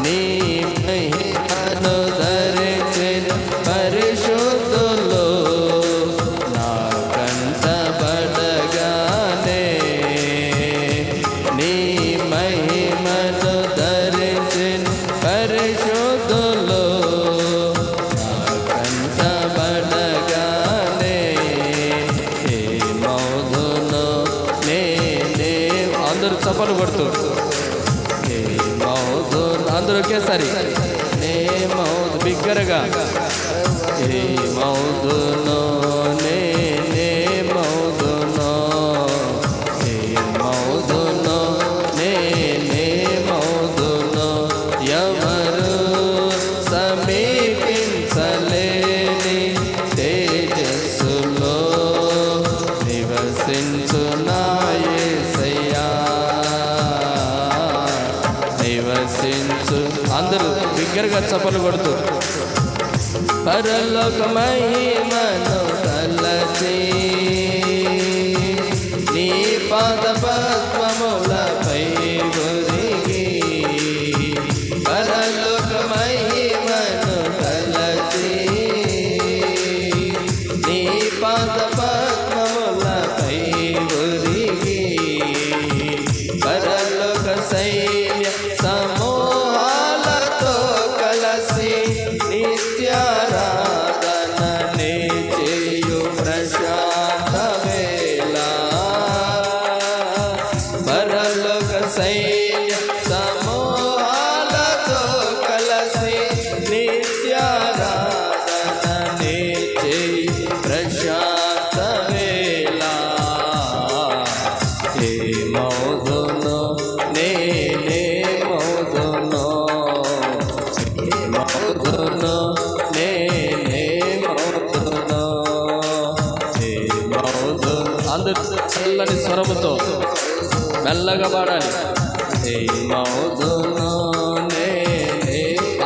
నీ మహిమను ధరించిన పరిశుద్ధులు నా కంటబడగానే నీ మహిమను ధరించిన పరిశుద్ధులు నా కంటబడగానే ఏ మౌదును నేనే అందరూ చప్పలు కొడుతూ అందరూ ఒకేసారి నే మౌదు బిగ్గరగా ఏ మౌదునో నే మౌదునో ఏ మౌదునో నే మౌదునో ఎవరు సమీపించలేని తేజస్సులో నివసించునా యేసయ్యా నివసించు అందరూ బిగ్గరగా చప్పలు కొడుతూ పరలోక మహిమను తలచి నీ పాద పద్మములపై ఒరిగి పరలోక మహిమను తలచి నీ పాద పద్మములపై ఒరిగి పరలోక సైన్య సమూహాలతో కలసి నిత్యారాధననే చేయు ప్రశాంత వేళ పరలోక సైన్య సమూహాలతో కలసి నిత్యారాధననే చేయు ప్రశాంత వేళ ఏ మౌదునో నే మౌదునో ఏ మౌదునో నే మౌదునో ఏ మౌదునో అందరూ చల్లని స్వరముతో మెల్లగా పాడాలి ఏ మౌదునో నే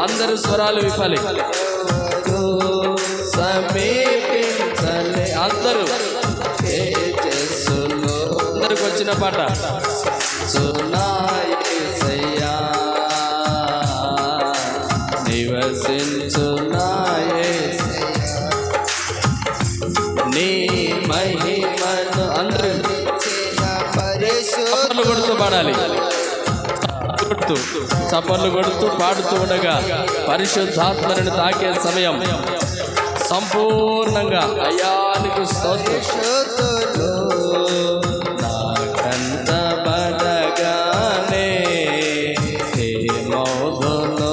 అందరూ స్వరాలు విప్పాలి సమీపించలే అందరూ తేజస్సులో అందరికి వచ్చిన పాట యేసయ్యా నివసించునా యేసయ్యా నీ మహిమను అందరూ చప్పట్లు కొడుతూ పాడాలి చప్పట్లు కొడుతూ పాడుతూ ఉండగా పరిశుద్ధాత్మను తాకే సమయం సంపూర్ణంగా అయానికి స్తోత్రం నా కంటబడగానే ఏ మౌదునో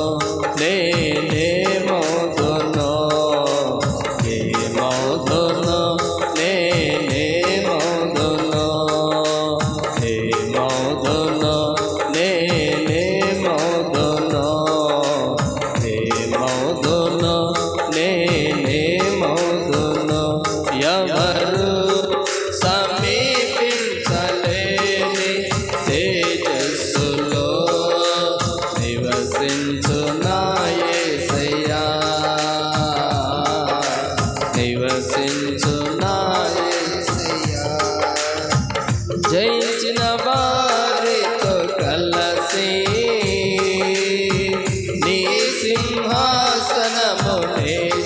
నే మౌదునో ఏ మౌదునో నే మౌదునో ఏ మౌదునో నే మౌదునో ఏ మౌదునో నే మౌదునో ఎవరు సమీపించలేని తేజస్సులో నివసించునా యేసయ్యా నివసించునా యేసయ్యా జయించిన వారితో కలసి నీ సింహాసనమునే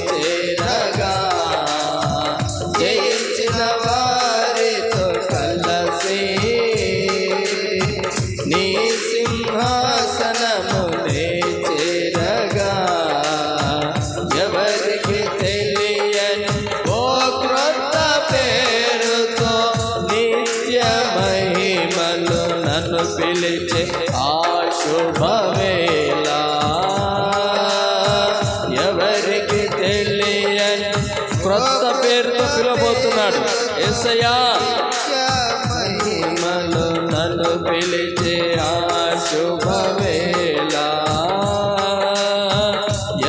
చేరగా జయించిన వారితో కలసి నీ సింహాసనమునే చేరగా ఎవరికి తెలియని ఓ క్రొత్త పేరుతో నిత్య మహిమలు నన్ను పిలిచే ఆ శుభవేళ ఎవరికి తెలియని క్రొత్త పేరుతో పిలవబోతున్నాడు యేసయ్యా మహిమలు నన్ను పిలిచే ఆ శుభవేళ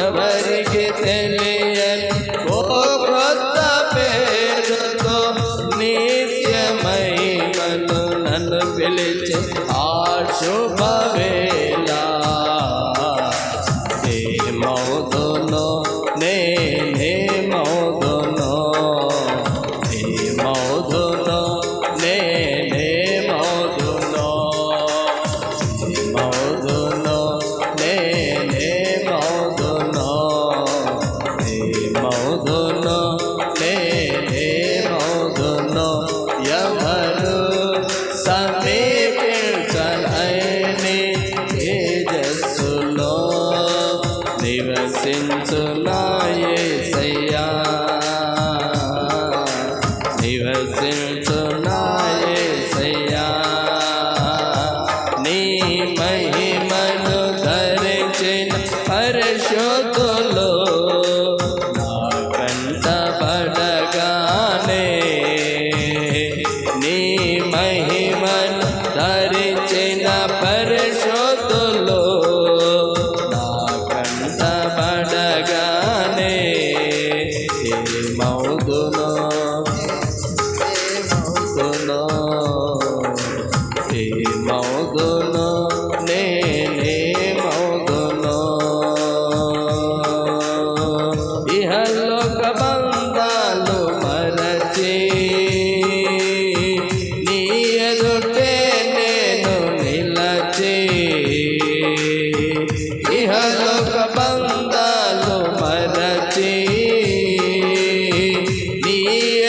ఎవరికి తెలియని ఓ క్రొత్త పేరుతో నిత్య మహిమలు నన్ను పిలిచే ఆ శుభవేళ ఏ మౌదునో నే మౌదునో ఏ మౌదునో నే మౌదునో మౌదును నేనే మౌదును మౌదును నేనే మౌదును ఎవరు సమీపించలేని తేజస్సులో నివసించునా యేసయ్యా నివసించునా యేసయ్యా నీ మహిమను ధరించిన పరిశుద్ధులు నా కంట పడగానే నీ మహిమను ధరించిన పరిశుద్ధులు నా కంట పడగానే మౌదును మౌదును నేనే మౌదును ఇహలోక బంధాలు మరచి నీ ఎదుటే నేను నిలచి ఇహలోక బంధాలు మరచి నీ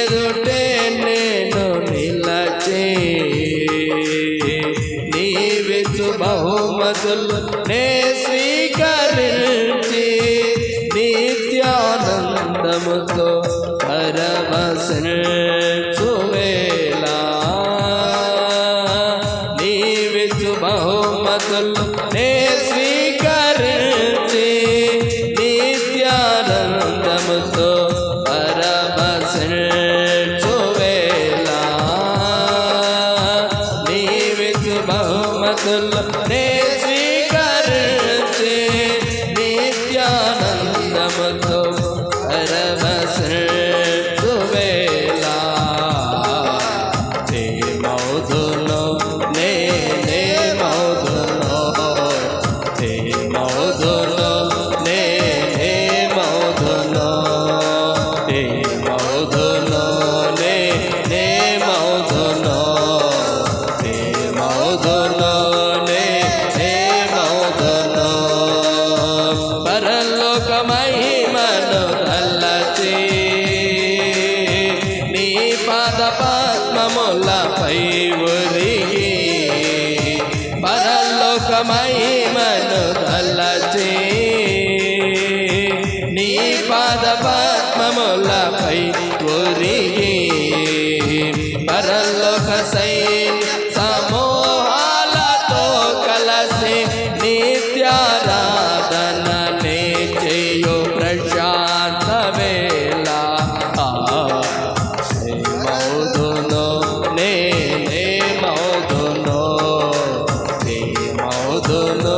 ఎదుటే నేను నిలచి నీవిచ్చు బహుమతులు నే స్వీకరించి నిత్యానందముతో పరవశించువేళ నీవిచ్చు బహుమతులు నే స్వీకరించి నిత్యానందముతో పరవశించువేళ నీవిచ్చు బహుమతులు నే స్వీకరించి నిత్యానందముతో పరవశించువేళ నీ మౌదును నేనే మౌదును నీ మౌదును నేనే మౌదును నీ మౌదును నేనే మౌదును నీ మౌదును నేనే మౌదును పరలోక మహిమను తలచి నీ పాద పద్మములపై ఒరిగి పరలోక మహిమను తలచి నీ పాద పద్మములపై ఒరిగి పరలోక సైన్య సమూహాలతో కలసి నిత్యారాధననే చేయు ప్రశాంత వేళ మౌదును నేనే మౌదును నీ మౌదును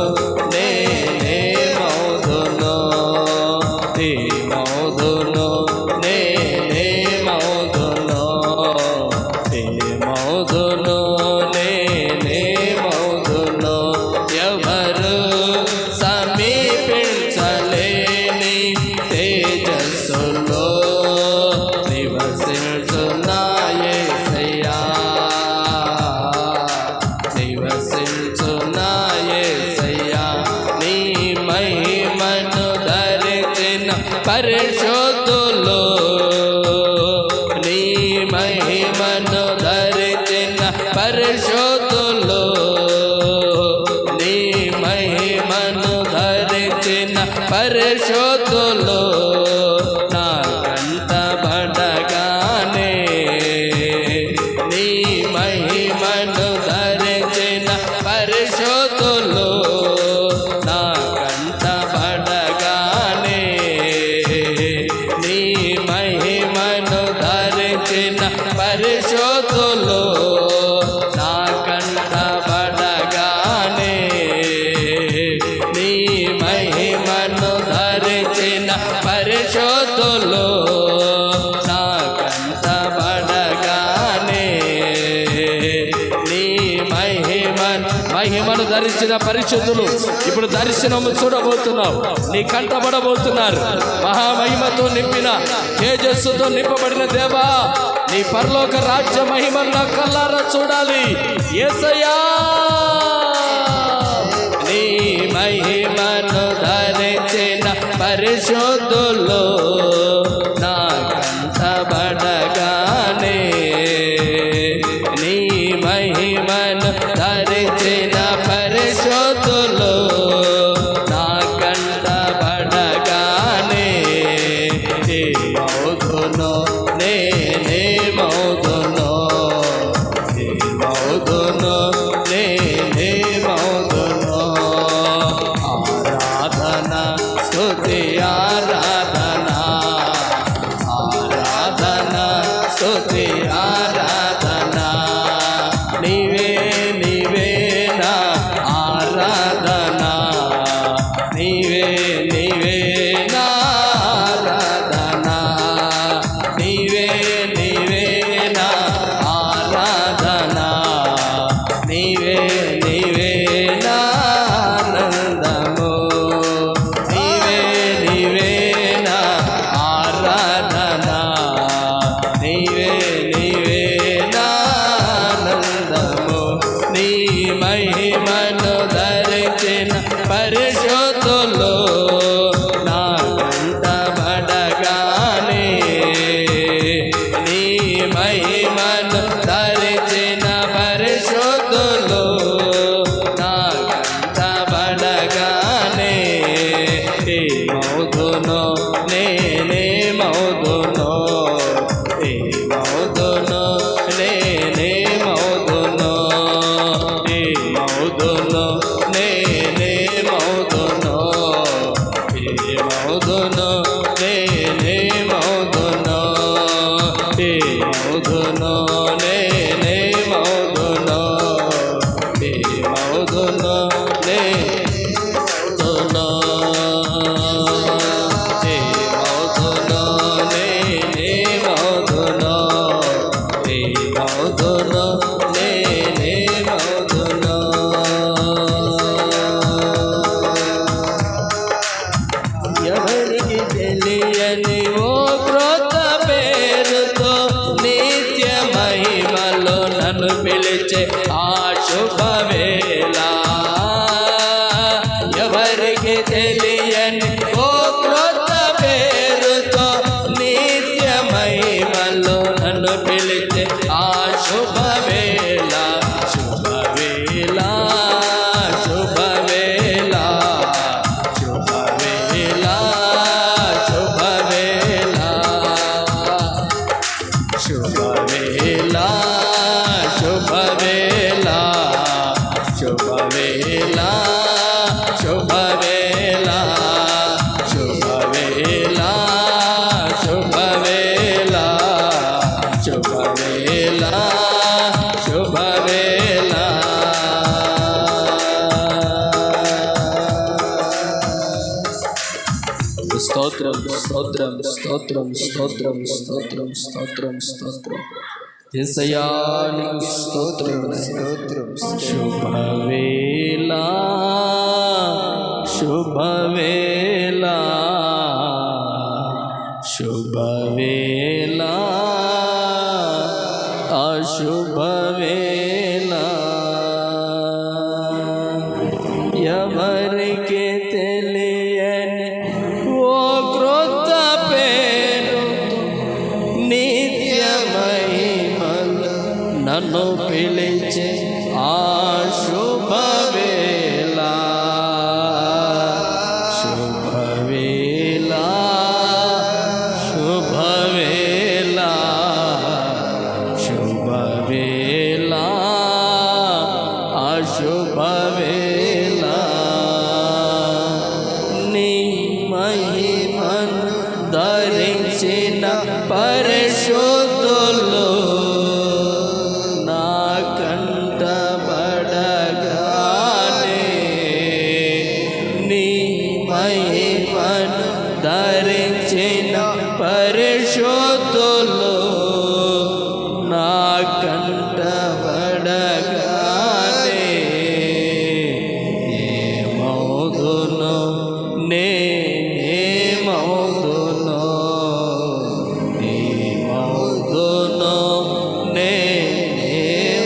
నేనే మౌదును నీ మౌదును నేనే మౌదును నీ మౌదును నేనే మౌదును ఎవరు సమీపించలేని తేజస్సులో నివసించునా యేసయ్యా నివసించునా యేసయ్యా నీ మహిమను ధరించిన పరిశుద్ధులు నీ మహిమను ధరించిన పరిశుద్ధులు నీ మహిమను ధరించిన పరిశుద్ధులు నా కంట పడగానే నీ మహిమను ధరించిన పరిశుద్ధులు నా కంట పడగానే నీ మహిమను ధరించిన పరిశుద్ధులు నా కంట పడగానే నీ మహిమను ధరించిన పరిశుద్ధులు నా కంట పడగానే నీ మహిమను ధరించిన పరిశుద్ధులు ఇప్పుడు దర్శనము చూడబోతున్నావు నీ కంటబడబోతున్నారు మహామహిమతో నింపిన తేజస్సుతో నింపబడిన దేవా నీ పరలోక రాజ్య మహిమను నా కళ్ళారా చూడాలి యేసయ్యా పరిశుద్ధులు నా కంటబడగానే నీ మహిమను ధరించిన పరిశుద్ధులు నా కంటబడగానే ఏమవుదునో నేనేమవుదునో ఏమవుదునో నేనేమవుదునో ఆరాధన స్తుతి ఆరాధన ఆరాధన స్తుతి ఆరాధన నీవే నీవే నా ఆరాధన నీవే నీవే నా ఆరాధన నీవే నీవే నా ఆరాధన నీవే నీవే నా ఆనందము నీవే నీవే నా ఆరాధన నీవే నీవే నా ఆనందము నీ మహిమను ధరించిన పరిశుద్ధులు నా కంటబడగానే నీ మహిమను ధరించిన పరిశుద్ధులు నా కంటబడగానే ఏమవుదునో నేనేమవుదునో ఏమవుదునో నేనేమవుదునో ఏమవుదునో నేనేమవుదునో ఏమవుదునో నేనేమవుదునో ఏమవుదునో నేనేమవుదునో ఏమవుదునో నేనేమవుదునో ఏమవుదునో నేనేమవుదునో ఏమవుదునో నేనేమవుదునో ఎవరికి తెలియని ఓ క్రొత్త పేరుతో నిత్య మహిమలో నన్ను పిలిచే ఆ శుభవేళ ఎవరికి తెలియని ఓ క్రొత్త పేరుతో నిత్య మహిమలో నన్ను పిలిచే ఆ శుభవేళ శుభవేళ శుభవేళ శుభవేళ శుభవేళ శుభవేళ శుభవేళ శుభవేళ శుభవేళ శుభవేళ శుభవేళ శుభవేళ శుభవేళ స్తోత్రం స్తోత్రం స్తోత్రం స్తోత్రం స్తోత్రం స్తోత్రం స్తోత్రం యేసయ్యానికి స్తోత్రం స్తోత్రం శుభవేళ శుభవేళ శుభవేళ అశుభవేళ ఎవరికి తెలియని ఓ క్రొత్త పేరుతో నిత్య మహిమలు నన్ను పిలిచే ఆ శుభవేళ శుభవేళ శుభవేళ శుభవేళ అశుభవేళ నీ మహిమను ధరించిన పరిశుద్ధులు నా కంటబడగానే నీ మహిమను ధరించిన పరిశుద్ధులు నా కంటబడగానే ఏమవుదునో నేనేమవుదునో ఏమవుదునో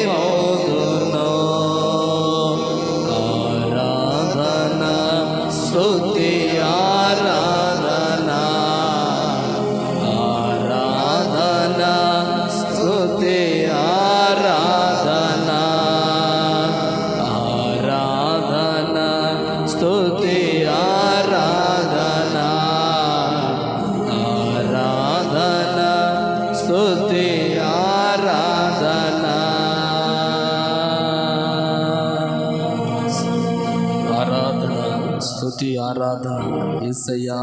నేనేమవుదునో ఆరాధన స్తుతి ఆరాధన స్తుతి ఆరాధన యేసయ్యా.